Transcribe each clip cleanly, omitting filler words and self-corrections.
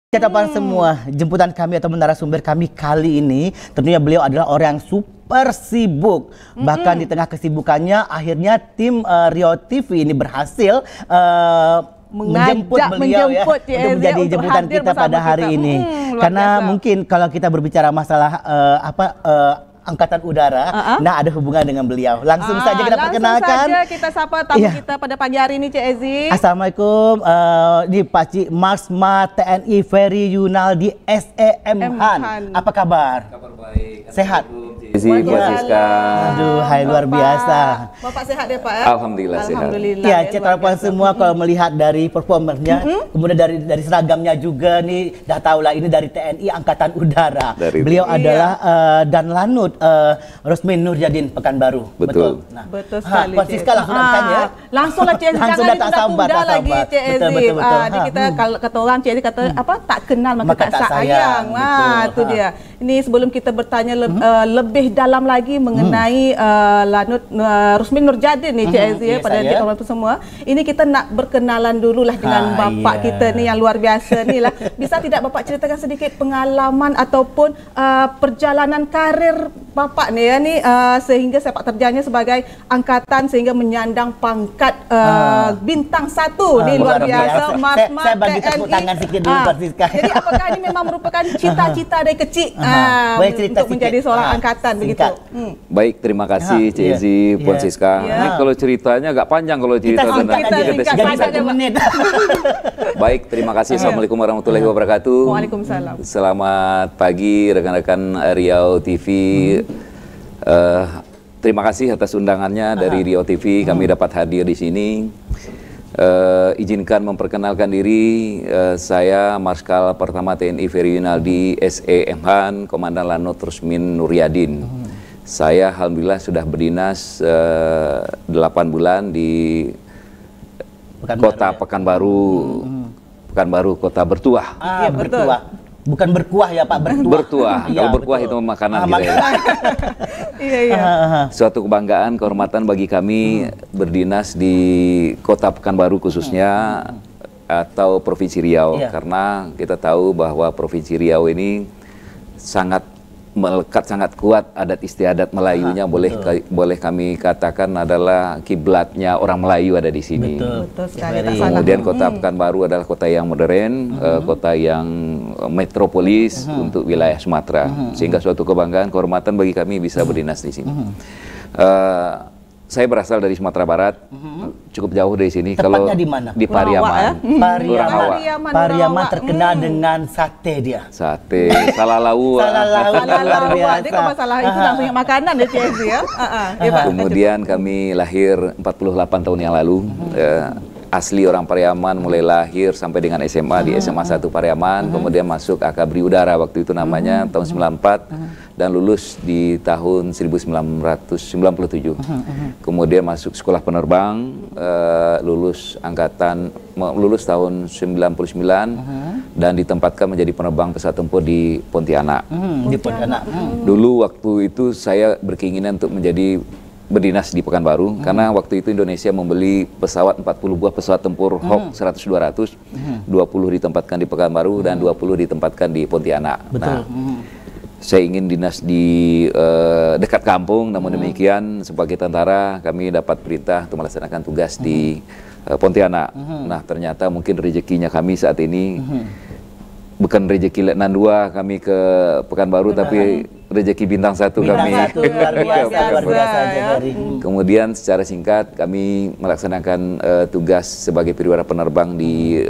Catatan semua, jemputan kami atau narasumber kami kali ini tentunya beliau adalah orang yang super sibuk. Bahkan di tengah kesibukannya akhirnya tim Rio TV ini berhasil menjemput beliau untuk menjadi jemputan kita pada hari ini. Karena mungkin kalau kita berbicara masalah Angkatan Udara, nah ada hubungan dengan beliau. Langsung saja kita perkenalkan. Langsung saja kita sapa tamu kita pada pagi hari ini, Cik Ezi. Assalamualaikum, di Pakcik Marsma TNI Ferry Yunaldi SEM Han. Apa kabar? Kabar baik. Sehat? Ezi, Pak Siska. Aduh, hai luar biasa. Bapak sehat ya Pak ya? Alhamdulillah sehat. Alhamdulillah. Ya, catatan semua kalau melihat dari performernya, kemudian dari seragamnya juga nih, dah tahu lah ini dari TNI Angkatan Udara. Beliau adalah Dan Lanut Rosmin Nuryadin Pekanbaru. Betul. Nah, betul sekali. Pak Siska langsung bertanya ya. Langsung lah Cik Ezi, Langsung jangan tak sabar, ditunda tak lagi sabar. Cik Ezi. Betul. Jadi kita kalau kata orang Cik Ezi kata apa, tak kenal maka tak sayang. Nah, itu dia. Ini sebelum kita bertanya lebih dalam lagi mengenai Lanut Rosmin Nuryadin nih Cik Ezi pada kita semua. Ini kita nak berkenalan dululah dengan bapak kita nih yang luar biasa nih lah. Bisa tidak bapak ceritakan sedikit pengalaman ataupun perjalanan karir bapak nih ya nih sehingga sepak terjangnya sebagai angkatan sehingga menyandang pangkat bintang 1 nih luar biasa. Saya bagi tepuk tangan sedikit dulu Pak Siska. Jadi apakah ini memang merupakan cita-cita dari kecil untuk menjadi seorang angkatan begitu? Baik, terima kasih Cik Ezi, Puan Siska. Ini kalau ceritanya agak panjang kalau cerita tentang kita menit. Baik, terima kasih. Assalamualaikum warahmatullahi wabarakatuh. Waalaikumsalam. Selamat pagi rekan-rekan Riau TV. Terima kasih atas undangannya dari Riau TV. Kami dapat hadir di sini. Izinkan memperkenalkan diri, saya Marskal Pertama TNI Ferry Yunaldi SEM Han, Komandan Lanut Rosmin Nuryadin. Saya alhamdulillah sudah berdinas 8 bulan di Kota Pekanbaru, Pekanbaru Kota Bertuah. Iya, bertuah. Bukan berkuah ya Pak, bertuah. Bertuah. Kalau berkuah itu makanan gitu ya. Iya. Suatu kebanggaan, kehormatan bagi kami berdinas di Kota Pekanbaru khususnya atau Provinsi Riau, karena kita tahu bahwa Provinsi Riau ini sangat melekat, sangat kuat adat istiadat Melayunya, boleh kami katakan adalah kiblatnya orang Melayu ada di sini. Betul sekali. Kemudian Kota Pekanbaru adalah kota yang modern, kota yang metropolis untuk wilayah Sumatera, sehingga suatu kebanggaan, kehormatan bagi kami bisa berdinas di sini. Saya berasal dari Sumatera Barat, cukup jauh dari sini. Tepatnya di mana? Di Pariaman. Pariaman terkenal dengan sate dia. Sate, salalaua. Salalaua. Dia kalau masalah itu langsung yang makanan ya Cik Ezi ya. Kemudian kami lahir 48 tahun yang lalu. Asli orang Pariaman, mulai lahir sampai dengan SMA di SMA 1 Pariaman, kemudian masuk Akabri Udara waktu itu namanya tahun 94 dan lulus di tahun 1997. Kemudian masuk sekolah penerbang, lulus tahun 99 dan ditempatkan menjadi penerbang pesawat tempur di Pontianak. Di Pontianak. Dulu waktu itu saya berkeinginan untuk menjadi berdinas di Pekanbaru karena waktu itu Indonesia membeli pesawat 40 buah pesawat tempur Hawk 100-200, 20 ditempatkan di Pekanbaru dan 20 ditempatkan di Pontianak. Nah, saya ingin dinas di dekat kampung, namun demikian sebagai tentara kami dapat perintah untuk melaksanakan tugas di Pontianak. Nah, ternyata mungkin rezekinya kami saat ini bukan rezeki Letnan 2 kami ke Pekanbaru, tapi rezeki bintang 1 kami. Luar biasa. Kemudian secara singkat kami melaksanakan tugas sebagai perwira penerbang di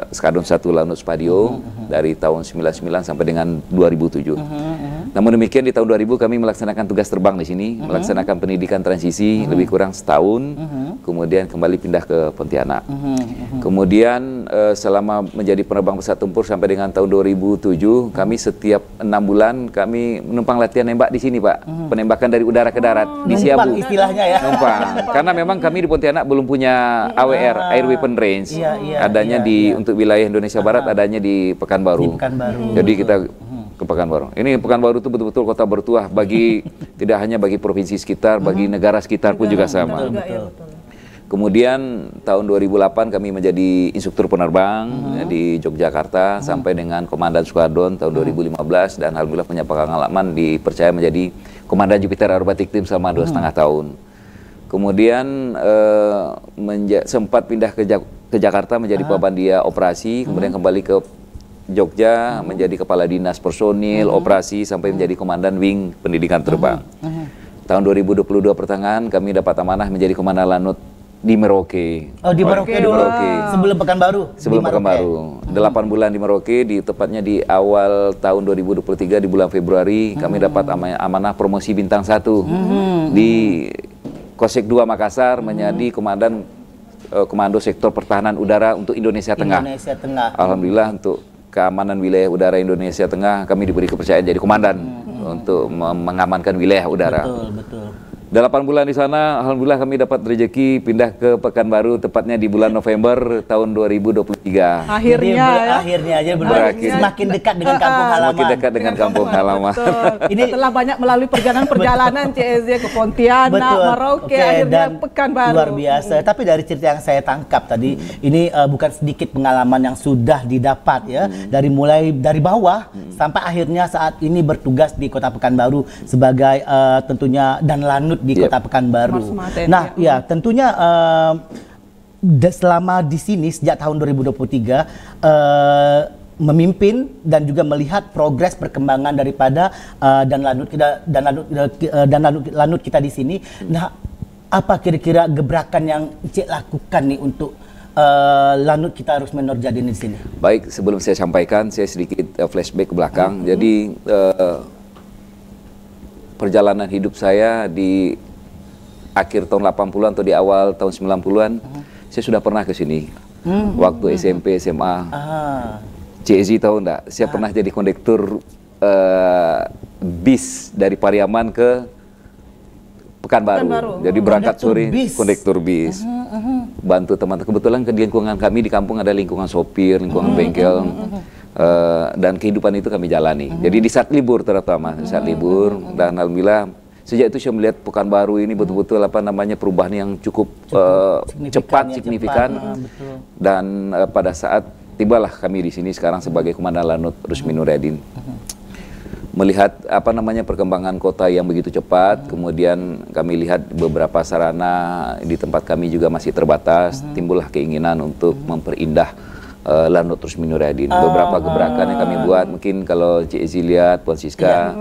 Skadron 1 Lanut Spadio dari tahun 99 sampai dengan 2007. Namun demikian di tahun 2000 kami melaksanakan tugas terbang di sini, melaksanakan pendidikan transisi lebih kurang setahun, kemudian kembali pindah ke Pontianak. Kemudian selama menjadi penerbang pesawat tempur sampai dengan tahun 2007, kami setiap 6 bulan kami menumpang latihan nembak di sini Pak, penembakan dari udara ke darat di Siabu. Istilahnya ya. Numpang. Karena memang kami di Pontianak belum punya AWR, Air Weapon Range. Adanya untuk wilayah Indonesia Barat, adanya di Pekanbaru. Jadi kita ke Pekanbaru. Ini Pekanbaru itu betul-betul kota bertuah bagi tidak hanya bagi provinsi sekitar, bagi negara sekitar pun juga sama. Kemudian tahun 2008 kami menjadi instruktur penerbang di Yogyakarta sampai dengan Komandan Squadron tahun 2015, dan alhamdulillah punya pengalaman dipercaya menjadi Komandan Jupiter Aerobatic Team selama 2,5 tahun. Kemudian sempat pindah ke Jakarta menjadi Pabandia Operasi, kemudian kembali ke Jogja menjadi Kepala Dinas Personil Operasi sampai menjadi Komandan Wing Pendidikan Terbang. Tahun 2022 pertengahan kami dapat amanah menjadi Komandan Lanut di Merauke. Oh, di Merauke dulu. Sebelum Pekanbaru. Sebelum Pekanbaru. 8 bulan di Merauke, tepatnya di awal tahun 2023 di bulan Februari kami dapat amanah promosi bintang 1 di Kosek 2 Makassar menjadi Komando Sektor Pertahanan Udara untuk Indonesia Tengah. Indonesia Tengah. Alhamdulillah untuk keamanan wilayah udara Indonesia Tengah kami diberi kepercayaan jadi komandan untuk mengamankan wilayah udara. Betul, betul. 8 bulan di sana, alhamdulillah kami dapat rezeki pindah ke Pekanbaru, tepatnya di bulan November tahun 2023. Akhirnya aja berakhir. Semakin dekat dengan kampung halaman. Semakin dekat dengan kampung halaman. Ini telah banyak melalui perjalanan CSZ ke Pontianak, Merauke, akhirnya Pekanbaru. Luar biasa. Tapi dari cerita yang saya tangkap tadi, ini bukan sedikit pengalaman yang sudah didapat ya, dari bawah sampai akhirnya saat ini bertugas di Kota Pekanbaru sebagai tentunya dan lanut di Kota Pekanbaru. Nah, ya tentunya selama di sini sejak tahun 2023 memimpin dan juga melihat progres perkembangan daripada dan lanut kita di sini. Nah, apa kira-kira gebrakan yang Cik lakukan nih untuk lanut kita Rusmin Nurjadin di sini? Baik, sebelum saya sampaikan, saya sedikit flashback ke belakang. Jadi perjalanan hidup saya di akhir tahun 80-an atau di awal tahun 90-an, saya sudah pernah ke sini. Waktu SMP, SMA. CZ tahu enggak? Saya pernah jadi kondektur bis dari Pariaman ke Pekanbaru. Jadi berangkat sore, kondektur bis. Bantu teman-teman. Kebetulan ke lingkungan kami di kampung ada lingkungan sopir, lingkungan bengkel. Dan kehidupan itu kami jalani. Jadi di saat libur terutama, di saat libur, dan alhamdulillah sejak itu saya melihat Pekanbaru ini betul-betul perubahan yang cukup cepat, signifikan. Dan pada saat tibalah kami di sini sekarang sebagai Komandan Lanut Rusmin Nurjadin, melihat perkembangan kota yang begitu cepat, kemudian kami lihat beberapa sarana di tempat kami juga masih terbatas, timbullah keinginan untuk memperindah Lanut Rusmin Nurjadin. Beberapa gebrakan yang kami buat, mungkin kalau Cik Ezi lihat, Puan Siska,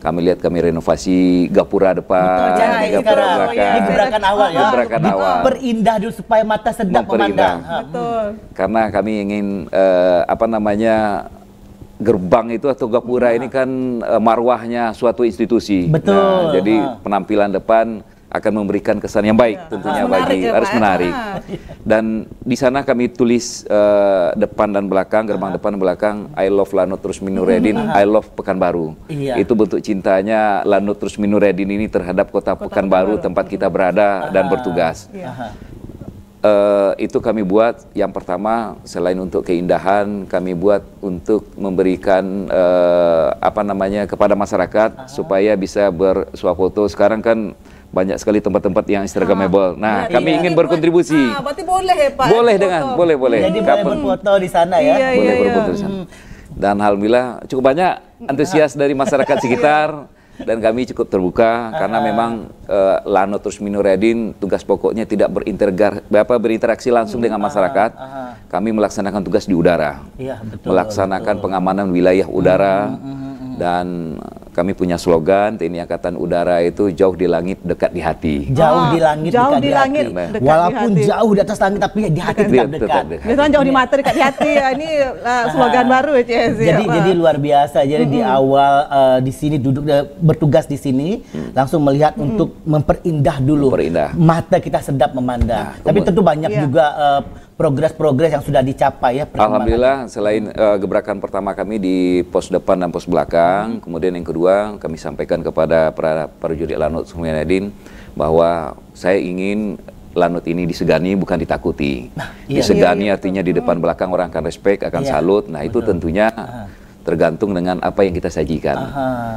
kami lihat kami renovasi gapura depan, gapura belakang. Ini gebrakan awal ya. Gebrakan awal. Perindah dulu supaya mata sedap memandang. Betul. Karena kami ingin gerbang itu atau gapura ini kan marwahnya suatu institusi. Betul. Nah, jadi penampilan depan akan memberikan kesan yang baik tentunya harus menarik. Dan di sana kami tulis depan dan belakang, gerbang depan dan belakang, I love Lanut Rusmin Nurjadin, I love Pekanbaru. Itu bentuk cintanya Lanut Rusmin Nurjadin ini terhadap Kota Pekanbaru tempat kita berada dan bertugas. Itu kami buat yang pertama, selain untuk keindahan, kami buat untuk memberikan kepada masyarakat supaya bisa bersuah foto. Sekarang kan banyak sekali tempat-tempat yang instagramable. Nah, kami ingin berkontribusi. Berarti boleh ya Pak? Boleh. Jadi boleh berfoto di sana ya? Boleh berfoto di sana. Dan alhamdulillah cukup banyak antusias dari masyarakat sekitar. Dan kami cukup terbuka karena memang Lanut Rusmin Nurjadin tugas pokoknya tidak berinteraksi langsung dengan masyarakat. Kami melaksanakan tugas di udara, melaksanakan pengamanan wilayah udara, dan kami punya slogan TNI Angkatan Udara itu jauh di langit dekat di hati. Jauh di langit jauh dekat di langit hati. dekat Walaupun di hati. jauh di atas langit tapi di hati tetap dekat. Biasanya jauh di mata dekat di hati. Ini slogan baru CSZ. Jadi luar biasa. Jadi di awal di sini duduk bertugas di sini langsung melihat untuk memperindah dulu. Mata kita sedap memandang. Tapi tentu banyak juga progres-progres yang sudah dicapai ya. Alhamdulillah, selain gebrakan pertama kami di pos depan dan pos belakang, kemudian yang kedua kami sampaikan kepada para prajurit Lanut Rusmin Nurjadin bahwa saya ingin Lanut ini disegani bukan ditakuti. Disegani artinya di depan belakang orang akan respect, akan salut. Nah, itu tentunya tergantung dengan apa yang kita sajikan.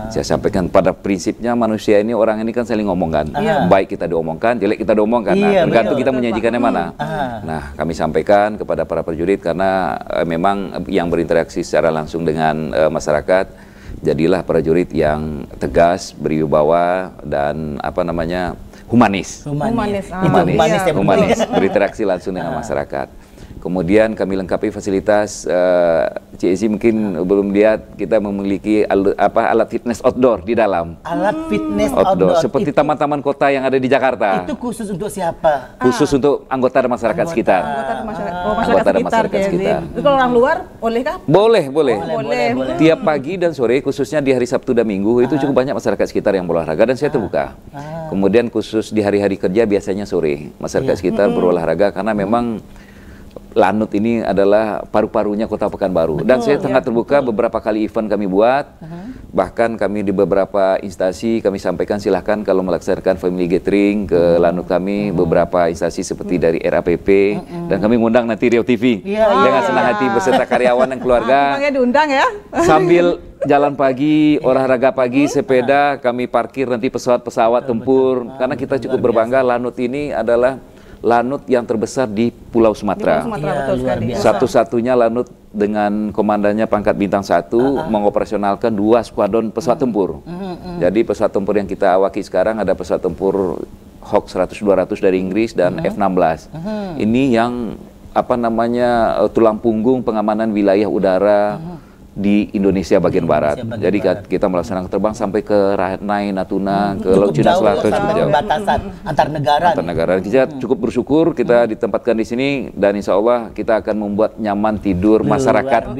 Saya sampaikan pada prinsipnya manusia ini, orang ini kan saling ngomongkan. Baik kita diomongkan, jelek kita diomongkan. Nah, tergantung kita menyajikannya mana. Nah, kami sampaikan kepada para prajurit karena memang yang berinteraksi secara langsung dengan masyarakat, jadilah prajurit yang tegas, berwibawa dan humanis. Humanis, berinteraksi langsung dengan masyarakat. Kemudian kami lengkapi fasilitas, Cik Ezi mungkin belum lihat, kita memiliki alat fitness outdoor di dalam. Alat fitness outdoor. Seperti taman-taman kota yang ada di Jakarta. Itu khusus untuk siapa? Khusus untuk anggota dan masyarakat sekitar. Anggota dan masyarakat sekitar. Itu kalau orang luar, bolehkah? Boleh. Boleh. Tiap pagi dan sore, khususnya di hari Sabtu dan Minggu, itu cukup banyak masyarakat sekitar yang berolahraga dan saya terbuka. Kemudian khusus di hari-hari kerja biasanya sore, masyarakat sekitar berolahraga karena memang Lanut ini adalah paru-parunya Kota Pekanbaru. Dan saya sangat terbuka, beberapa kali event kami buat. Bahkan kami di beberapa instansi kami sampaikan silahkan kalau melaksanakan family gathering ke Lanut kami, beberapa instansi seperti dari RAPP, dan kami mengundang nanti Rio TV dengan senang hati beserta karyawan dan keluarga. Diundang ya. Sambil jalan pagi, olahraga pagi, sepeda, kami parkir nanti pesawat-pesawat tempur. Karena kita cukup berbangga, Lanut ini adalah Lanut yang terbesar di Pulau Sumatera. Satu-satunya Lanut dengan komandannya pangkat bintang 1 mengoperasionalkan 2 skuadron pesawat tempur. Jadi pesawat tempur yang kita awaki sekarang ada pesawat tempur Hawk 100-200 dari Inggris dan F-16. Ini yang tulang punggung pengamanan wilayah udara di Indonesia bagian barat. Jadi kita melaksanakan terbang sampai ke Ranai, Natuna, ke Laut Cina Selatan, batasan antar negara. Kita cukup bersyukur kita ditempatkan di sini dan insya Allah kita akan membuat nyaman tidur masyarakat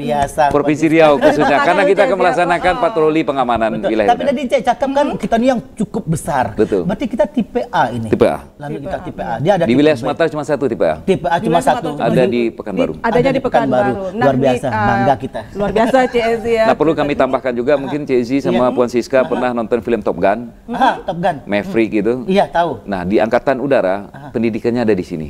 Provinsi Riau khususnya karena kita akan melaksanakan patroli pengamanan wilayah. Tapi tadi Cek cakap kan kita ini yang cukup besar. Betul. Berarti kita tipe A ini. Tipe A. Lalu kita tipe A. Dia ada di wilayah Sumatera cuma 1 tipe A. Tipe A cuma 1. Ada di Pekanbaru. Adanya di Pekanbaru. Luar biasa, bangga kita. Luar biasa Cik Ezi ya. Nah, perlu kami tambahkan juga mungkin Cik Ezi sama Puan Siska pernah nonton film Top Gun? Top Gun. Maverick gitu. Iya, tahu. Nah, di Angkatan Udara pendidikannya ada di sini.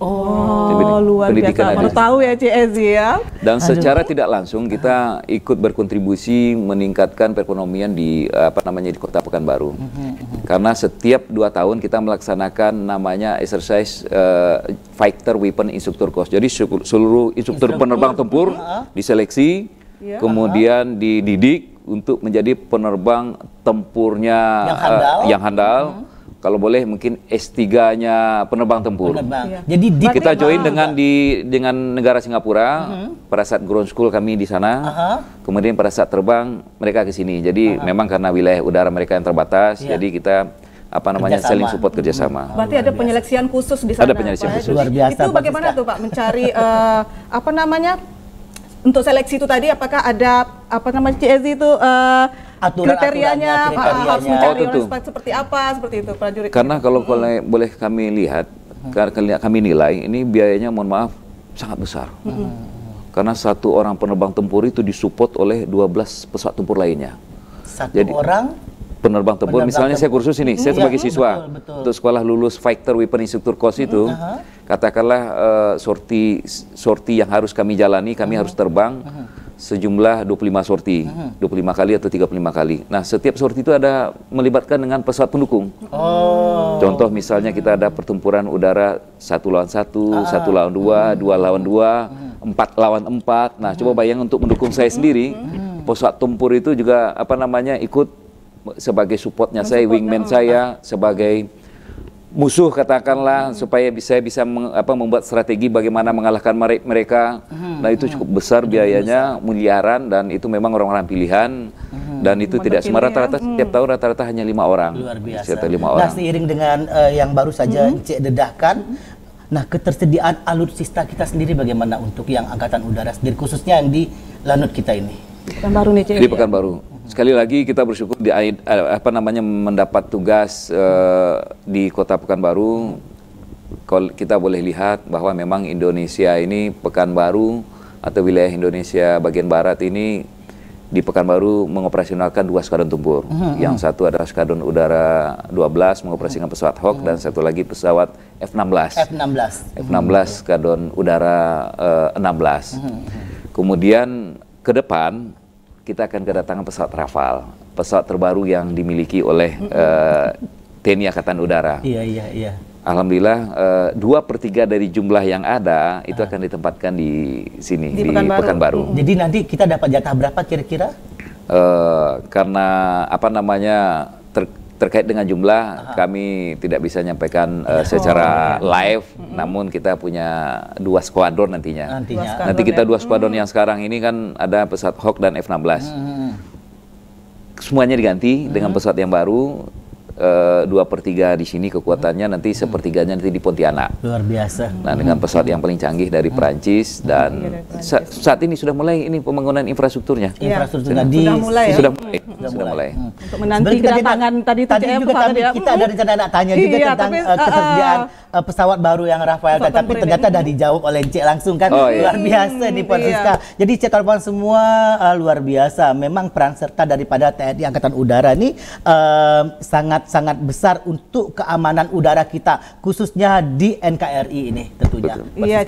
Luar biasa. Baru tahu ya Cik Ezi ya. Dan secara tidak langsung kita ikut berkontribusi meningkatkan perekonomian di di Kota Pekanbaru. Karena setiap 2 tahun kita melaksanakan namanya exercise Fighter Weapon Instructor Course. Jadi seluruh instruktur penerbang tempur diseleksi, kemudian dididik untuk menjadi penerbang tempurnya yang handal. Kalau boleh mungkin S3-nya penerbang tempur. Jadi kita join dengan negara Singapura pada saat ground school kami di sana. Kemudian pada saat terbang mereka ke sini. Jadi memang karena wilayah udara mereka yang terbatas, jadi kita saling support kerjasama. Berarti ada penyeleksian khusus di sana. Ada penyeleksian khusus. Luar biasa. Itu bagaimana tuh Pak mencari untuk seleksi itu tadi, apakah ada Cik Ezi itu kriterianya harus mencari orang seperti apa, seperti itu prajurit? Karena kalau boleh kami lihat, kami nilai ini biayanya mohon maaf sangat besar. Karena satu orang penerbang tempur itu disupport oleh 12 pesawat tempur lainnya. Jadi orang penerbang tempur, misalnya saya kursus ini, saya sebagai siswa untuk sekolah lulus Fighter Weapon Instructor Course itu, katakanlah sorti yang harus kami jalani, kami harus terbang sejumlah 25 sorti, 25 kali atau 35 kali. Nah, setiap sorti itu ada melibatkan dengan pesawat pendukung. Contoh misalnya kita ada pertempuran udara 1 lawan 1, 1 lawan 2, 2 lawan 2, 4 lawan 4. Nah, coba bayang untuk mendukung saya sendiri, pesawat tempur itu juga ikut sebagai supportnya saya, wingman saya, sebagai musuh katakanlah, supaya bisa membuat strategi bagaimana mengalahkan mereka. Nah, itu cukup besar biayanya, miliaran, dan itu memang orang-orang pilihan, dan itu tidak semua, rata-rata setiap tahun rata-rata hanya 5 orang. Luar biasa. 5 orang. Nah, seiring dengan yang baru saja Cik dedahkan, nah ketersediaan alutsista kita sendiri bagaimana untuk yang Angkatan Udara sendiri, khususnya yang di Lanut kita ini? Pekanbaru nih Cik. Di Pekanbaru. Sekali lagi kita bersyukur mendapat tugas di Kota Pekanbaru. Kita boleh lihat bahwa memang Indonesia ini, Pekanbaru atau wilayah Indonesia bagian barat ini, di Pekanbaru mengoperasionalkan 2 skuadron tempur. Yang satu adalah Skuadron Udara 12 mengoperasikan pesawat Hawk, dan satu lagi pesawat F-16. F-16 Skuadron Udara 16. Kemudian ke depan kita akan kedatangan pesawat Rafale, pesawat terbaru yang dimiliki oleh TNI Angkatan Udara. Iya. Alhamdulillah 2/3 dari jumlah yang ada itu akan ditempatkan di sini di Pekanbaru. Jadi nanti kita dapat jatah berapa kira-kira? Karena apa namanya terkait dengan jumlah kami tidak bisa nyampaikan secara live, namun kita punya 2 skuadron nantinya. Nanti kita 2 skuadron yang sekarang ini kan ada pesawat Hawk dan F-16. Semuanya diganti dengan pesawat yang baru. 2/3 di sini kekuatannya, nanti 1/3-nya nanti di Pontianak. Luar biasa. Nah, dengan pesawat yang paling canggih dari Perancis dan saat ini sudah mulai ini pembangunan infrastrukturnya. Infrastrukturnya sudah mulai. Untuk menanti kedatangan tadi juga kita ada rencana nak tanya juga tentang ketersediaan pesawat baru yang Rafale, tapi ternyata dah dijawab oleh Cik langsung kan. Luar biasa nih Francisca. Jadi Cik telepon semua luar biasa. Memang peran serta daripada TNI Angkatan Udara ini sangat besar untuk keamanan udara kita, khususnya di NKRI ini tentunya. Iya,